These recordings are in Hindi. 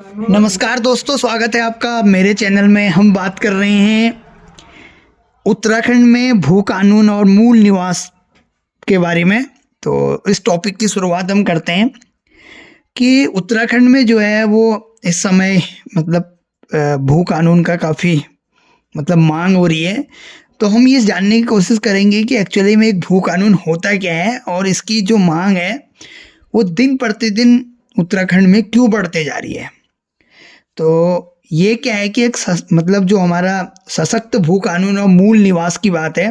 नमस्कार दोस्तों, स्वागत है आपका मेरे चैनल में। हम बात कर रहे हैं उत्तराखंड में भू कानून और मूल निवास के बारे में। तो इस टॉपिक की शुरुआत हम करते हैं कि उत्तराखंड में जो है वो इस समय भू कानून का काफ़ी मांग हो रही है। तो हम ये जानने की कोशिश करेंगे कि एक्चुअली में एक भू कानून होता क्या है और इसकी जो मांग है वो दिन प्रतिदिन उत्तराखंड में क्यों बढ़ते जा रही है। तो ये क्या है कि जो हमारा सशक्त भू कानून और मूल निवास की बात है।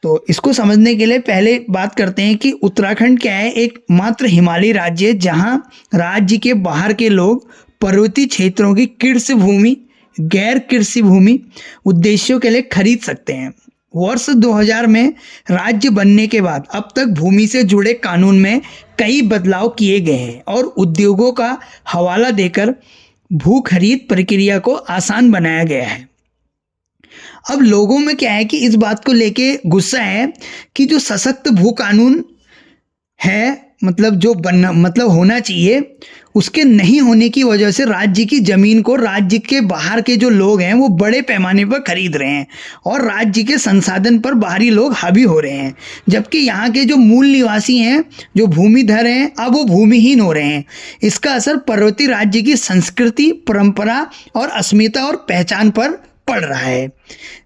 तो इसको समझने के लिए पहले बात करते हैं कि उत्तराखंड क्या है, एक मात्र हिमालयी राज्य है जहाँ राज्य के बाहर के लोग पर्वतीय क्षेत्रों की कृषि भूमि गैर कृषि भूमि उद्देश्यों के लिए खरीद सकते हैं। वर्ष 2000 में राज्य बनने के बाद अब तक भूमि से जुड़े कानून में कई बदलाव किए गए हैं और उद्योगों का हवाला देकर भू खरीद प्रक्रिया को आसान बनाया गया है। अब लोगों में क्या है कि इस बात को लेके गुस्सा है कि जो सशक्त भू कानून है जो बनना होना चाहिए, उसके नहीं होने की वजह से राज्य की जमीन को राज्य के बाहर के जो लोग हैं वो बड़े पैमाने पर खरीद रहे हैं और राज्य के संसाधन पर बाहरी लोग हावी हो रहे हैं, जबकि यहाँ के जो मूल निवासी हैं, जो भूमिधर हैं, अब वो भूमिहीन हो रहे हैं। इसका असर पर्वतीय राज्य की संस्कृति, परंपरा और अस्मिता और पहचान पर पड़ रहा है।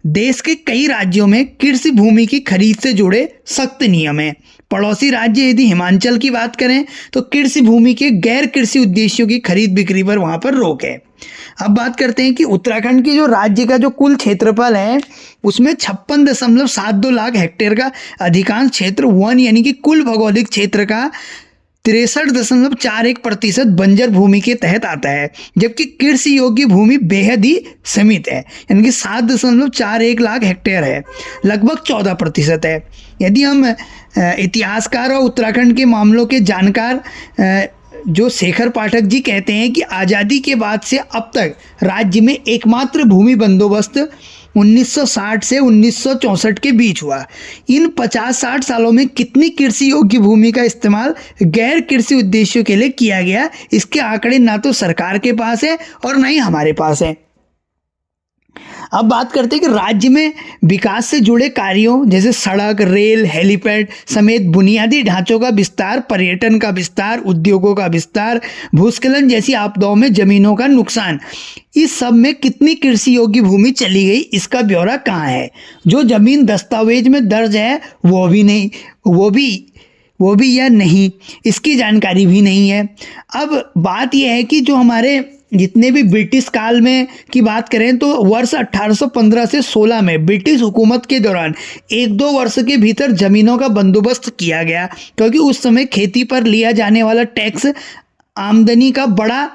देश के कई राज्यों में कृषि भूमि की खरीद से जुड़े सख्त नियम हैं। पड़ोसी राज्य यदि हिमाचल की बात करें तो कृषि भूमि के गैर कृषि उद्देश्यों की खरीद बिक्री पर वहां पर रोक है। अब बात करते हैं कि उत्तराखंड की जो राज्य का जो कुल क्षेत्रफल है उसमें 56.72 लाख हेक्टेयर का अधिकांश क्षेत्र वन यानी कि कुल भौगोलिक क्षेत्र का 63.41% बंजर भूमि के तहत आता है, जबकि कृषि योग्य भूमि बेहद ही सीमित है यानी कि 7.41 लाख हेक्टेयर है, लगभग 14% है। यदि हम इतिहासकार और उत्तराखंड के मामलों के जानकार जो शेखर पाठक जी कहते हैं कि आज़ादी के बाद से अब तक राज्य में एकमात्र भूमि बंदोबस्त 1960 से 1964 के बीच हुआ। इन 50-60 सालों में कितनी कृषि योग्य भूमि का इस्तेमाल गैर कृषि उद्देश्यों के लिए किया गया, इसके आंकड़े ना तो सरकार के पास है और ना ही हमारे पास है। अब बात करते हैं कि राज्य में विकास से जुड़े कार्यों जैसे सड़क, रेल, हेलीपैड समेत बुनियादी ढांचों का विस्तार, पर्यटन का विस्तार, उद्योगों का विस्तार, भूस्खलन जैसी आपदाओं में जमीनों का नुकसान, इस सब में कितनी कृषि योग्य भूमि चली गई, इसका ब्यौरा कहाँ है। जो जमीन दस्तावेज में दर्ज है वो भी या नहीं, इसकी जानकारी भी नहीं है। अब बात यह है कि जो हमारे जितने भी ब्रिटिश काल में की बात करें तो वर्ष 1815 से 16 में ब्रिटिश हुकूमत के दौरान 1-2 वर्ष के भीतर ज़मीनों का बंदोबस्त किया गया, क्योंकि उस समय खेती पर लिया जाने वाला टैक्स आमदनी का बड़ा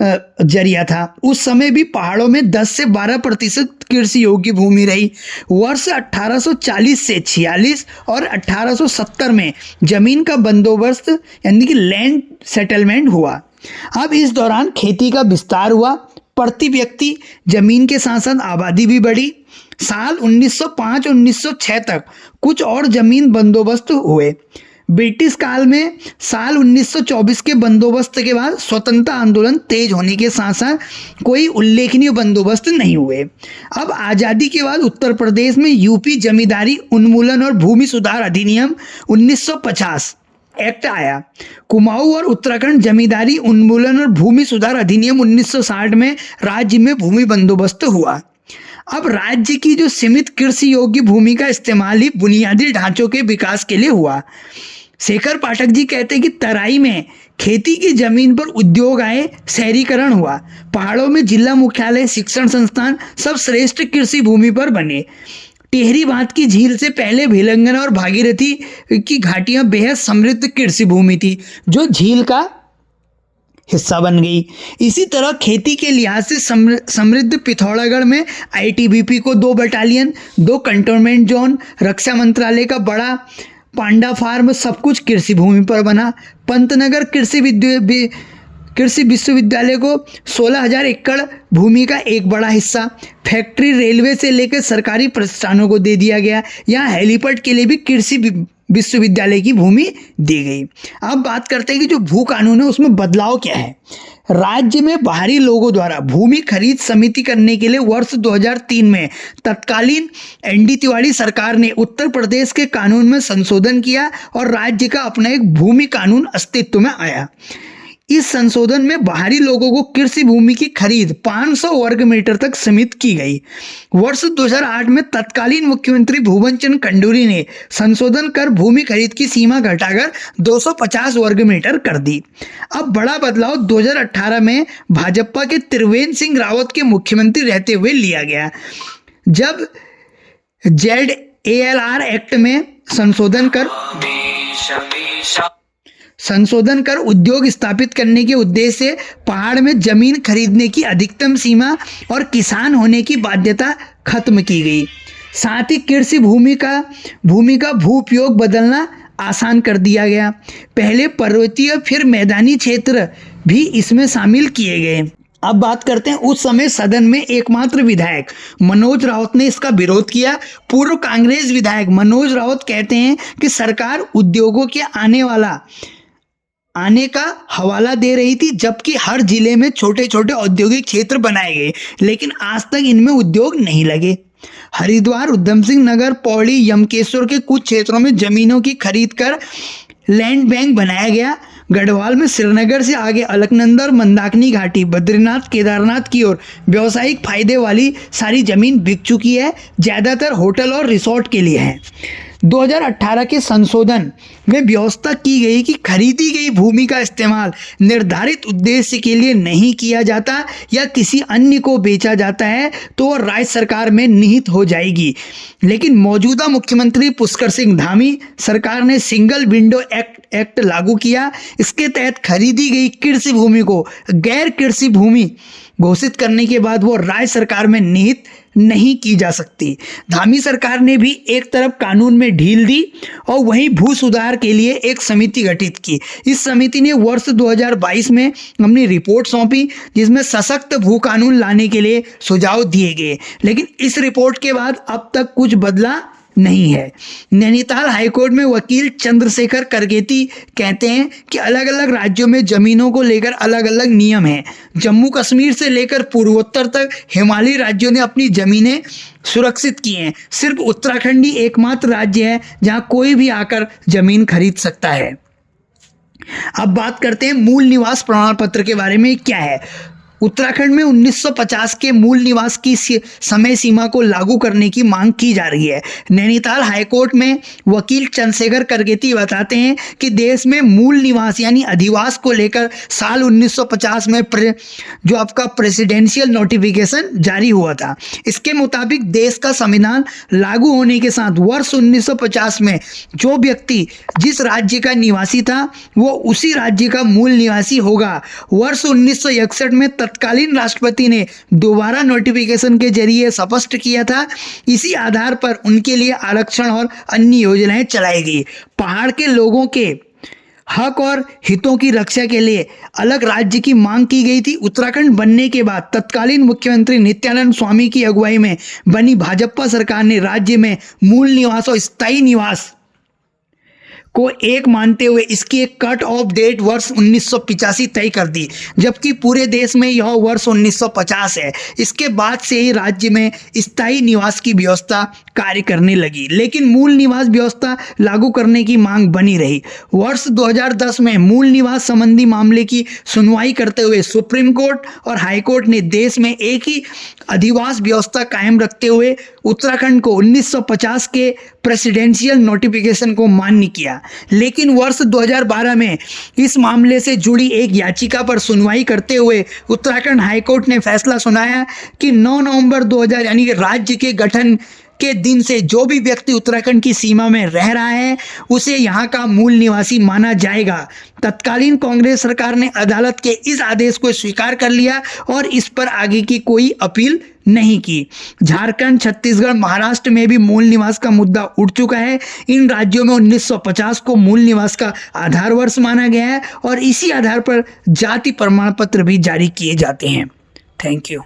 जरिया था। उस समय भी पहाड़ों में 10 से 12% कृषि योग्य भूमि रही। वर्ष 1840 से 46 और 1870 में जमीन का बंदोबस्त यानी कि लैंड सेटलमेंट हुआ। अब इस दौरान खेती का विस्तार हुआ, प्रति व्यक्ति जमीन के साथ साथ आबादी भी बढ़ी। साल 1905-1906 तक कुछ और जमीन बंदोबस्त हुए। ब्रिटिश काल में साल 1924 के बंदोबस्त के बाद स्वतंत्रता आंदोलन तेज होने के साथ साथ कोई उल्लेखनीय बंदोबस्त नहीं हुए। अब आज़ादी के बाद उत्तर प्रदेश में यूपी जमींदारी उन्मूलन और भूमि सुधार अधिनियम 1950 एक्ट आया। कुमाऊं और उत्तराखंड जमींदारी उन्मूलन और भूमि सुधार अधिनियम 1960 में राज्य में भूमि बंदोबस्त हुआ। अब राज्य की जो सीमित कृषि योग्य भूमि का इस्तेमाल ही बुनियादी ढांचों के विकास के लिए हुआ। शेखर पाठक जी कहते हैं कि तराई में खेती की जमीन पर उद्योग आए, शहरीकरण हुआ, पहाड़ों में जिला मुख्यालय, शिक्षण संस्थान सब श्रेष्ठ कृषि भूमि पर बने। टिहरी बांध की झील से पहले भिलंगना और भागीरथी की घाटियां बेहद समृद्ध कृषि भूमि थी, जो झील का हिस्सा बन गई। इसी तरह खेती के लिहाज से समृद्ध पिथौरागढ़ में आईटीबीपी को 2 बटालियन, 2 कंटोनमेंट जोन, रक्षा मंत्रालय का बड़ा पांडा फार्म, सब कुछ कृषि भूमि पर बना। पंतनगर कृषि विश्वविद्यालय को 16,000 एकड़ भूमि का एक बड़ा हिस्सा, फैक्ट्री, रेलवे से लेकर सरकारी प्रतिष्ठानों को दे दिया गया। यहाँ हेलीपैड के लिए भी कृषि विश्वविद्यालय की भूमि दी गई। अब बात करते हैं कि जो भू कानून है उसमें बदलाव क्या है। राज्य में बाहरी लोगों द्वारा भूमि खरीद समिति करने के लिए वर्ष 2003 में तत्कालीन एनडी तिवारी सरकार ने उत्तर प्रदेश के कानून में संशोधन किया और राज्य का अपना एक भूमि कानून अस्तित्व में आया। इस संशोधन में बाहरी लोगों को कृषि भूमि की खरीद 500 वर्ग मीटर तक सीमित की गई। वर्ष 2008 में तत्कालीन मुख्यमंत्री भुवन चंद्र कंडूरी ने संशोधन कर भूमि खरीद की सीमा घटाकर 250 वर्ग मीटर कर दी। अब बड़ा बदलाव 2018 में भाजपा के त्रिवेंद्र सिंह रावत के मुख्यमंत्री रहते हुए लिया गया, जब ZALR एक्ट में संशोधन कर उद्योग स्थापित करने के उद्देश्य से पहाड़ में जमीन खरीदने की अधिकतम सीमा और किसान होने की बाध्यता खत्म की गई। साथ ही कृषि भूमि का भू उपयोग बदलना आसान कर दिया गया। पहले पर्वतीय फिर मैदानी क्षेत्र भी इसमें शामिल किए गए। अब बात करते हैं, उस समय सदन में एकमात्र विधायक मनोज राउत ने इसका विरोध किया। पूर्व कांग्रेस विधायक मनोज राउत कहते हैं कि सरकार उद्योगों के आने का हवाला दे रही थी, जबकि हर जिले में छोटे छोटे औद्योगिक क्षेत्र बनाए गए, लेकिन आज तक इनमें उद्योग नहीं लगे। हरिद्वार, उधम सिंह नगर, पौड़ी, यमकेश्वर के कुछ क्षेत्रों में जमीनों की खरीद कर लैंड बैंक बनाया गया। गढ़वाल में श्रीनगर से आगे अलकनंदा और मंदाकिनी घाटी, बद्रीनाथ, केदारनाथ की ओर व्यावसायिक फायदे वाली सारी जमीन बिक चुकी है, ज़्यादातर होटल और रिसोर्ट के लिए है। 2018 के संशोधन में व्यवस्था की गई कि खरीदी गई भूमि का इस्तेमाल निर्धारित उद्देश्य के लिए नहीं किया जाता या किसी अन्य को बेचा जाता है तो वह राज्य सरकार में निहित हो जाएगी। लेकिन मौजूदा मुख्यमंत्री पुष्कर सिंह धामी सरकार ने सिंगल विंडो एक्ट लागू किया। इसके तहत खरीदी गई कृषि भूमि को गैर कृषि भूमि घोषित करने के बाद वो राज्य सरकार में निहित नहीं की जा सकती। धामी सरकार ने भी एक तरफ कानून में ढील दी और वहीं भू सुधार के लिए एक समिति गठित की। इस समिति ने वर्ष 2022 में अपनी रिपोर्ट सौंपी, जिसमें सशक्त भू कानून लाने के लिए सुझाव दिए गए, लेकिन इस रिपोर्ट के बाद अब तक कुछ बदला नहीं है। नैनीताल हाईकोर्ट में वकील चंद्रशेखर करगेती कहते हैं कि अलग अलग राज्यों में जमीनों को लेकर अलग अलग नियम हैं। जम्मू कश्मीर से लेकर पूर्वोत्तर तक हिमालयी राज्यों ने अपनी जमीनें सुरक्षित की हैं। सिर्फ उत्तराखंड ही एकमात्र राज्य है जहां कोई भी आकर जमीन खरीद सकता है। अब बात करते हैं मूल निवास प्रमाण पत्र के बारे में। क्या है? उत्तराखंड में 1950 के मूल निवास की समय सीमा को लागू करने की मांग की जा रही है। नैनीताल हाईकोर्ट में वकील चंद्रशेखर करगेती बताते हैं कि देश में मूल निवास यानी अधिवास को लेकर साल 1950 में जो आपका प्रेसिडेंशियल नोटिफिकेशन जारी हुआ था। इसके मुताबिक देश का संविधान लागू होने के साथ वर्ष 1950 में जो व्यक्ति जिस राज्य का निवासी था वो उसी राज्य का मूल निवासी होगा। वर्ष 1961 में तत्कालीन राष्ट्रपति ने दोबारा नोटिफिकेशन के जरिए स्पष्ट किया था। इसी आधार पर उनके लिए आरक्षण और अन्य योजनाएं चलाई गई। पहाड़ के लोगों के हक और हितों की रक्षा के लिए अलग राज्य की मांग की गई थी। उत्तराखंड बनने के बाद तत्कालीन मुख्यमंत्री नित्यानंद स्वामी की अगुवाई में बनी भाजपा सरकार ने राज्य में मूल निवास और स्थायी निवास को एक मानते हुए इसकी एक कट ऑफ डेट वर्ष 1985 तय कर दी, जबकि पूरे देश में यह वर्ष 1950 है। इसके बाद से ही राज्य में स्थायी निवास की व्यवस्था कार्य करने लगी, लेकिन मूल निवास व्यवस्था लागू करने की मांग बनी रही। वर्ष 2010 में मूल निवास संबंधी मामले की सुनवाई करते हुए सुप्रीम कोर्ट और हाई कोर्ट ने देश में एक ही अधिवास व्यवस्था कायम रखते हुए उत्तराखंड को 1950 के प्रेसिडेंशियल नोटिफिकेशन को मान्य किया। लेकिन वर्ष 2012 में इस मामले से जुड़ी एक याचिका पर सुनवाई करते हुए उत्तराखंड हाईकोर्ट ने फैसला सुनाया कि 9 नवंबर 2000 यानी कि राज्य के गठन के दिन से जो भी व्यक्ति उत्तराखंड की सीमा में रह रहा है उसे यहाँ का मूल निवासी माना जाएगा। तत्कालीन कांग्रेस सरकार ने अदालत के इस आदेश को स्वीकार कर लिया और इस पर आगे की कोई अपील नहीं की। झारखंड, छत्तीसगढ़, महाराष्ट्र में भी मूल निवास का मुद्दा उठ चुका है। इन राज्यों में 1950 को मूल निवास का आधार वर्ष माना गया है और इसी आधार पर जाति प्रमाण पत्र भी जारी किए जाते हैं। Thank you.